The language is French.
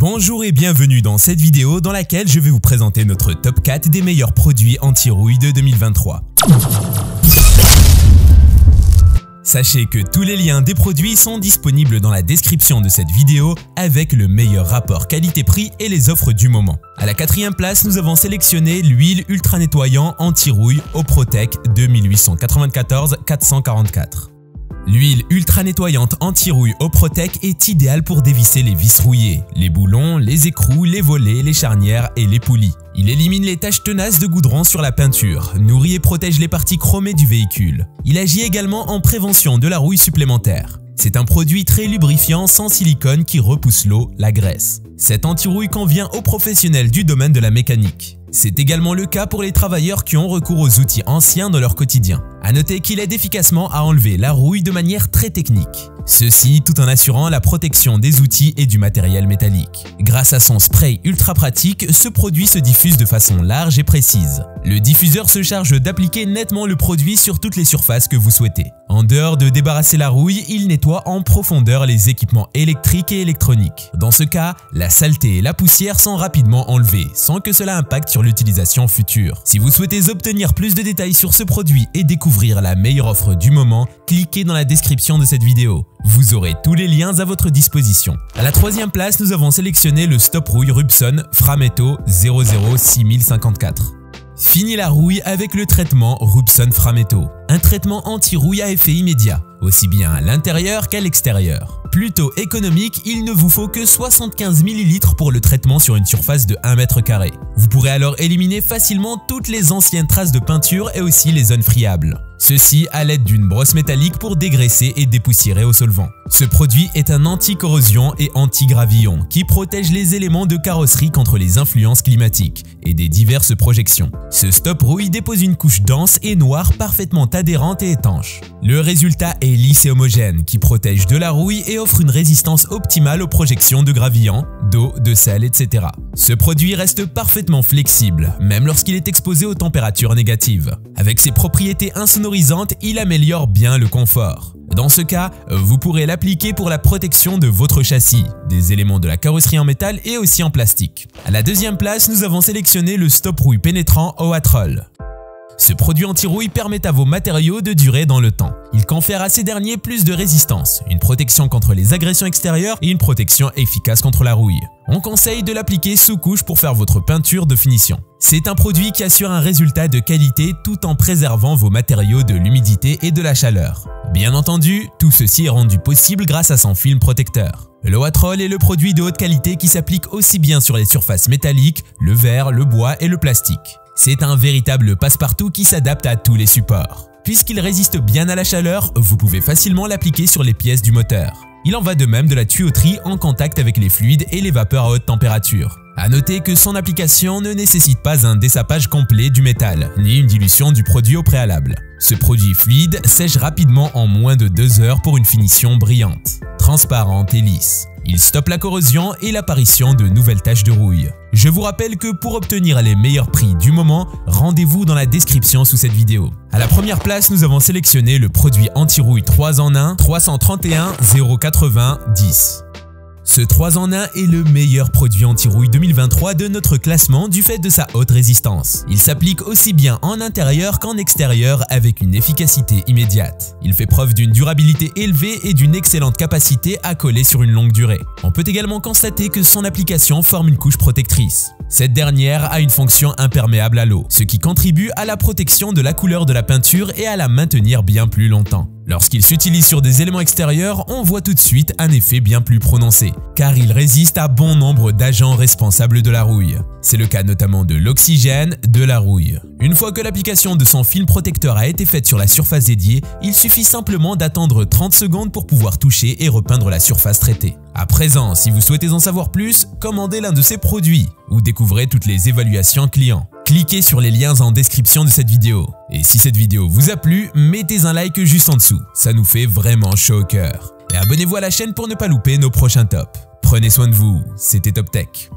Bonjour et bienvenue dans cette vidéo dans laquelle je vais vous présenter notre top 4 des meilleurs produits anti-rouille de 2023. Sachez que tous les liens des produits sont disponibles dans la description de cette vidéo avec le meilleur rapport qualité-prix et les offres du moment. À la quatrième place, nous avons sélectionné l'huile ultra nettoyant anti-rouille Oprotec 2894 444. L'huile ultra nettoyante anti-rouille Oprotec est idéale pour dévisser les vis rouillées, les boulons, les écrous, les volets, les charnières et les poulies. Il élimine les taches tenaces de goudron sur la peinture, nourrit et protège les parties chromées du véhicule. Il agit également en prévention de la rouille supplémentaire. C'est un produit très lubrifiant sans silicone qui repousse l'eau, la graisse. Cette anti-rouille convient aux professionnels du domaine de la mécanique. C'est également le cas pour les travailleurs qui ont recours aux outils anciens dans leur quotidien. À noter qu'il aide efficacement à enlever la rouille de manière très technique. Ceci tout en assurant la protection des outils et du matériel métallique. Grâce à son spray ultra pratique, ce produit se diffuse de façon large et précise. Le diffuseur se charge d'appliquer nettement le produit sur toutes les surfaces que vous souhaitez. En dehors de débarrasser la rouille, il nettoie en profondeur les équipements électriques et électroniques. Dans ce cas, la saleté et la poussière sont rapidement enlevées, sans que cela impacte sur l'utilisation future. Si vous souhaitez obtenir plus de détails sur ce produit et découvrir la meilleure offre du moment, cliquez dans la description de cette vidéo. Vous aurez tous les liens à votre disposition. À la troisième place, nous avons sélectionné le Stop Rouille Rubson Frametto 006054. Fini la rouille avec le traitement Rubson Frametto, un traitement anti-rouille à effet immédiat, aussi bien à l'intérieur qu'à l'extérieur. Plutôt économique, il ne vous faut que 75 ml pour le traitement sur une surface de 1 m². Vous pourrez alors éliminer facilement toutes les anciennes traces de peinture et aussi les zones friables. Ceci à l'aide d'une brosse métallique pour dégraisser et dépoussiérer au solvant. Ce produit est un anti-corrosion et anti-gravillon qui protège les éléments de carrosserie contre les influences climatiques et des diverses projections. Ce Stop Rouille dépose une couche dense et noire parfaitement adhérente et étanche. Le résultat est lisse et homogène qui protège de la rouille et offre une résistance optimale aux projections de gravillons, d'eau, de sel, etc. Ce produit reste parfaitement flexible, même lorsqu'il est exposé aux températures négatives. Avec ses propriétés insonorisantes, il améliore bien le confort. Dans ce cas, vous pourrez l'appliquer pour la protection de votre châssis, des éléments de la carrosserie en métal et aussi en plastique. À la deuxième place, nous avons sélectionné le Stop Rouille pénétrant Oatrol. Ce produit anti-rouille permet à vos matériaux de durer dans le temps. Il confère à ces derniers plus de résistance, une protection contre les agressions extérieures et une protection efficace contre la rouille. On conseille de l'appliquer sous couche pour faire votre peinture de finition. C'est un produit qui assure un résultat de qualité tout en préservant vos matériaux de l'humidité et de la chaleur. Bien entendu, tout ceci est rendu possible grâce à son film protecteur. Le Oatrol est le produit de haute qualité qui s'applique aussi bien sur les surfaces métalliques, le verre, le bois et le plastique. C'est un véritable passe-partout qui s'adapte à tous les supports. Puisqu'il résiste bien à la chaleur, vous pouvez facilement l'appliquer sur les pièces du moteur. Il en va de même de la tuyauterie en contact avec les fluides et les vapeurs à haute température. À noter que son application ne nécessite pas un dessapage complet du métal, ni une dilution du produit au préalable. Ce produit fluide sèche rapidement en moins de 2 heures pour une finition brillante, transparente et lisse. Il stoppe la corrosion et l'apparition de nouvelles taches de rouille. Je vous rappelle que pour obtenir les meilleurs prix du moment, rendez-vous dans la description sous cette vidéo. À la première place, nous avons sélectionné le produit anti-rouille 3 en 1 331 080 10. Ce 3 en 1 est le meilleur produit anti-rouille 2023 de notre classement du fait de sa haute résistance. Il s'applique aussi bien en intérieur qu'en extérieur avec une efficacité immédiate. Il fait preuve d'une durabilité élevée et d'une excellente capacité à coller sur une longue durée. On peut également constater que son application forme une couche protectrice. Cette dernière a une fonction imperméable à l'eau, ce qui contribue à la protection de la couleur de la peinture et à la maintenir bien plus longtemps. Lorsqu'il s'utilise sur des éléments extérieurs, on voit tout de suite un effet bien plus prononcé, car il résiste à bon nombre d'agents responsables de la rouille. C'est le cas notamment de l'oxygène, de la rouille. Une fois que l'application de son film protecteur a été faite sur la surface dédiée, il suffit simplement d'attendre 30 secondes pour pouvoir toucher et repeindre la surface traitée. À présent, si vous souhaitez en savoir plus, commandez l'un de ces produits ou découvrez toutes les évaluations clients. Cliquez sur les liens en description de cette vidéo. Et si cette vidéo vous a plu, mettez un like juste en dessous, ça nous fait vraiment chaud au cœur. Et abonnez-vous à la chaîne pour ne pas louper nos prochains tops. Prenez soin de vous, c'était Top Tech.